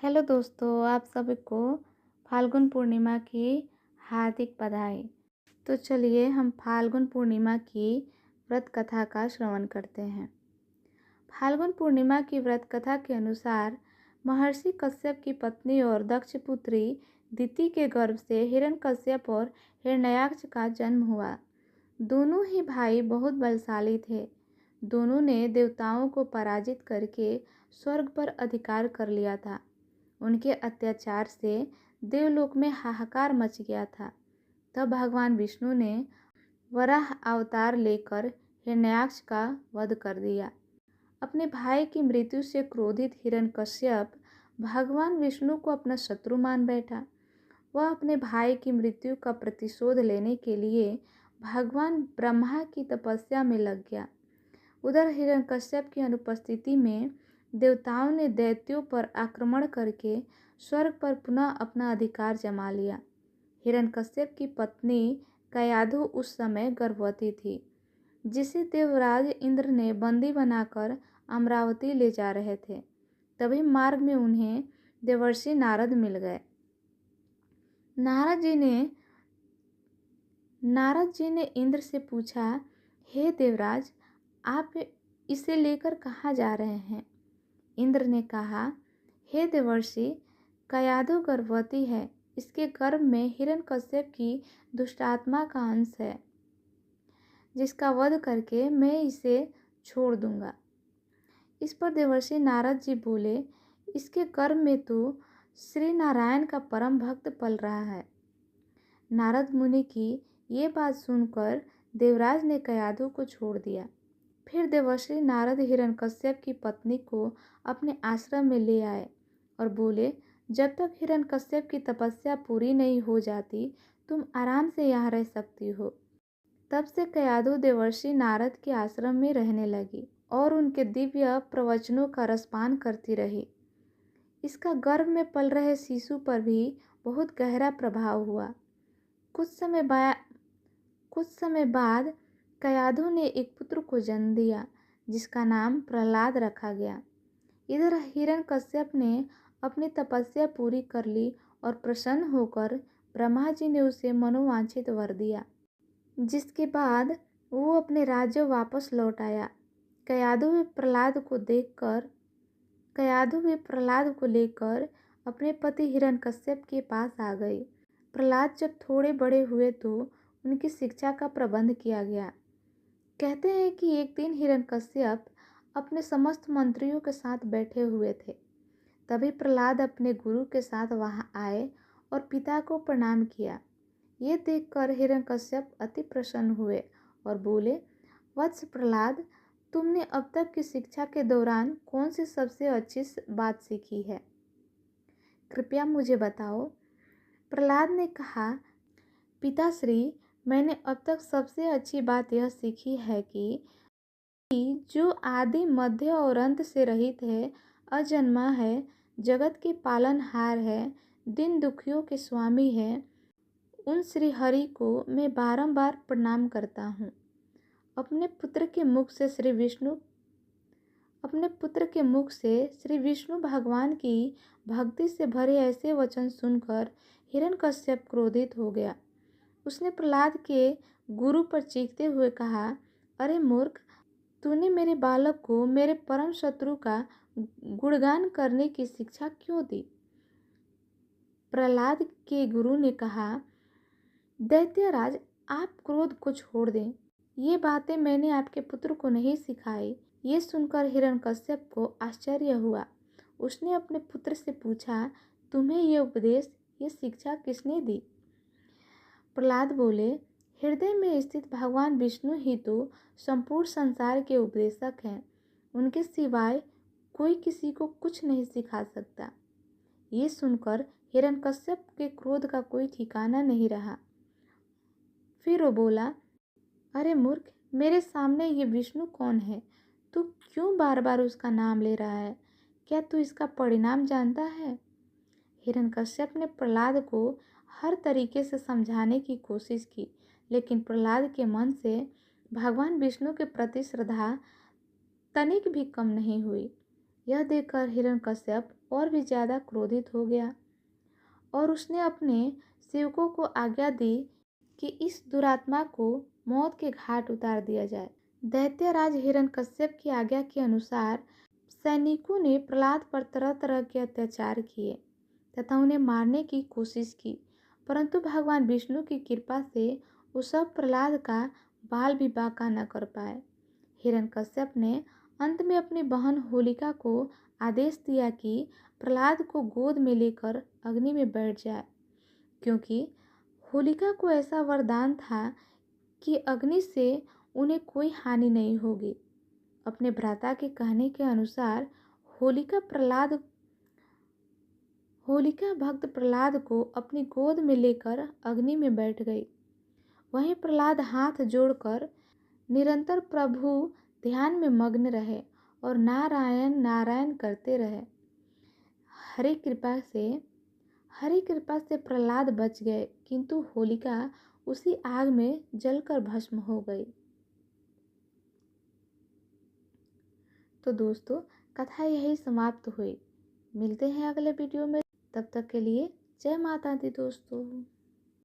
Hello दोस्तों, आप सभी को फाल्गुन पूर्णिमा की हार्दिक बधाई। तो चलिए हम फाल्गुन पूर्णिमा की व्रत कथा का श्रवण करते हैं। फाल्गुन पूर्णिमा की व्रत कथा के अनुसार महर्षि कश्यप की पत्नी और दक्ष पुत्री दिति के गर्भ से हिरण्यकश्यप और हिरण्याक्ष का जन्म हुआ। दोनों ही भाई बहुत बलशाली थे। दोनों ने देवताओं को पराजित करके स्वर्ग पर अधिकार कर लिया था। उनके अत्याचार से देवलोक में हाहाकार मच गया था। तब भगवान विष्णु ने वराह अवतार लेकर हिरण्याक्ष का वध कर दिया। अपने भाई की मृत्यु से क्रोधित हिरण्यकश्यप भगवान विष्णु को अपना शत्रु मान बैठा। वह अपने भाई की मृत्यु का प्रतिशोध लेने के लिए भगवान ब्रह्मा की तपस्या में लग गया। उधर हिरण्यकश्यप की अनुपस्थिति में देवताओं ने दैत्यों पर आक्रमण करके स्वर्ग पर पुनः अपना अधिकार जमा लिया। हिरण्यकश्यप की पत्नी कयाधु उस समय गर्भवती थी, जिसे देवराज इंद्र ने बंदी बनाकर अमरावती ले जा रहे थे। तभी मार्ग में उन्हें देवर्षि नारद मिल गए। नारद जी ने इंद्र से पूछा, हे देवराज, आप इसे लेकर कहाँ जा रहे हैं? इंद्र ने कहा, हे देवर्षि, कयाधु गर्भवती है। इसके गर्भ में हिरण्यकश्यप की दुष्टात्मा का अंश है, जिसका वध करके मैं इसे छोड़ दूंगा। इस पर देवर्षि नारद जी बोले, इसके गर्भ में तो श्री नारायण का परम भक्त पल रहा है। नारद मुनि की ये बात सुनकर देवराज ने कयाधु को छोड़ दिया। फिर देवर्षि नारद हिरण्यकश्यप की पत्नी को अपने आश्रम में ले आए और बोले, जब तक हिरण्यकश्यप की तपस्या पूरी नहीं हो जाती तुम आराम से यहाँ रह सकती हो। तब से कयाधु देवर्षि नारद के आश्रम में रहने लगी और उनके दिव्य प्रवचनों का रसपान करती रही। इसका गर्भ में पल रहे शिशु पर भी बहुत गहरा प्रभाव हुआ। कुछ समय बाद कयाधु ने एक पुत्र को जन्म दिया, जिसका नाम प्रहलाद रखा गया। इधर हिरण्यकश्यप ने अपनी तपस्या पूरी कर ली और प्रसन्न होकर ब्रह्मा जी ने उसे मनोवांछित वर दिया, जिसके बाद वो अपने राज्य वापस लौट आया। कयाधु भी प्रहलाद को लेकर अपने पति हिरण्यकश्यप के पास आ गई। प्रहलाद जब थोड़े बड़े हुए तो उनकी शिक्षा का प्रबंध किया गया। कहते हैं कि एक दिन हिरण्यकश्यप अपने समस्त मंत्रियों के साथ बैठे हुए थे। तभी प्रहलाद अपने गुरु के साथ वहां आए और पिता को प्रणाम किया। ये देखकर हिरण्यकश्यप अति प्रसन्न हुए और बोले, वत्स प्रहलाद, तुमने अब तक की शिक्षा के दौरान कौन सी सबसे अच्छी बात सीखी है? कृपया मुझे बताओ। प्रहलाद ने कहा, पिताश्री, मैंने अब तक सबसे अच्छी बात यह सीखी है कि जो आदि मध्य और अंत से रहित है, अजन्मा है, जगत के पालनहार है, दिन दुखियों के स्वामी है, उन श्री हरि को मैं बारंबार प्रणाम करता हूँ। अपने पुत्र के मुख से श्री विष्णु भगवान की भक्ति से भरे ऐसे वचन सुनकर हिरण्यकश्यप क्रोधित हो गया। उसने प्रहलाद के गुरु पर चीखते हुए कहा, अरे मूर्ख, तूने मेरे बालक को मेरे परम शत्रु का गुणगान करने की शिक्षा क्यों दी? प्रहलाद के गुरु ने कहा, दैत्यराज, आप क्रोध को छोड़ दें। ये बातें मैंने आपके पुत्र को नहीं सिखाई। ये सुनकर हिरण्यकश्यप को आश्चर्य हुआ। उसने अपने पुत्र से पूछा, तुम्हें ये उपदेश, ये शिक्षा किसने दी? प्रहलाद बोले, हृदय में स्थित भगवान विष्णु ही तो संपूर्ण संसार के उपदेशक हैं। उनके सिवाय कोई किसी को कुछ नहीं सिखा सकता। ये सुनकर हिरण्यकश्यप के क्रोध का कोई ठिकाना नहीं रहा। फिर वो बोला, अरे मूर्ख, मेरे सामने ये विष्णु कौन है? तू क्यों बार बार उसका नाम ले रहा है? क्या तू इसका परिणाम जानता है? हिरण्यकश्यप ने प्रहलाद को हर तरीके से समझाने की कोशिश की, लेकिन प्रहलाद के मन से भगवान विष्णु के प्रति श्रद्धा तनिक भी कम नहीं हुई। यह देखकर हिरण्यकश्यप और भी ज़्यादा क्रोधित हो गया और उसने अपने सेवकों को आज्ञा दी कि इस दुरात्मा को मौत के घाट उतार दिया जाए। दैत्यराज हिरण्यकश्यप की आज्ञा के अनुसार सैनिकों ने प्रहलाद पर तरह तरह के अत्याचार किए तथा उन्हें मारने की कोशिश की, परंतु भगवान विष्णु की कृपा से वो सब प्रहलाद का बाल भी बांका न कर पाए। हिरण्यकश्यप ने अंत में अपनी बहन होलिका को आदेश दिया कि प्रहलाद को गोद में लेकर अग्नि में बैठ जाए, क्योंकि होलिका को ऐसा वरदान था कि अग्नि से उन्हें कोई हानि नहीं होगी। अपने भ्राता के कहने के अनुसार होलिका भक्त प्रहलाद को अपनी गोद में लेकर अग्नि में बैठ गई। वहीं प्रहलाद हाथ जोड़कर निरंतर प्रभु ध्यान में मग्न रहे और नारायण नारायण करते रहे। हरि कृपा से प्रहलाद बच गए, किंतु होलिका उसी आग में जलकर भस्म हो गई। तो दोस्तों, कथा यही समाप्त हुई। मिलते हैं अगले वीडियो में, तब तक के लिए जय माता दी दोस्तों।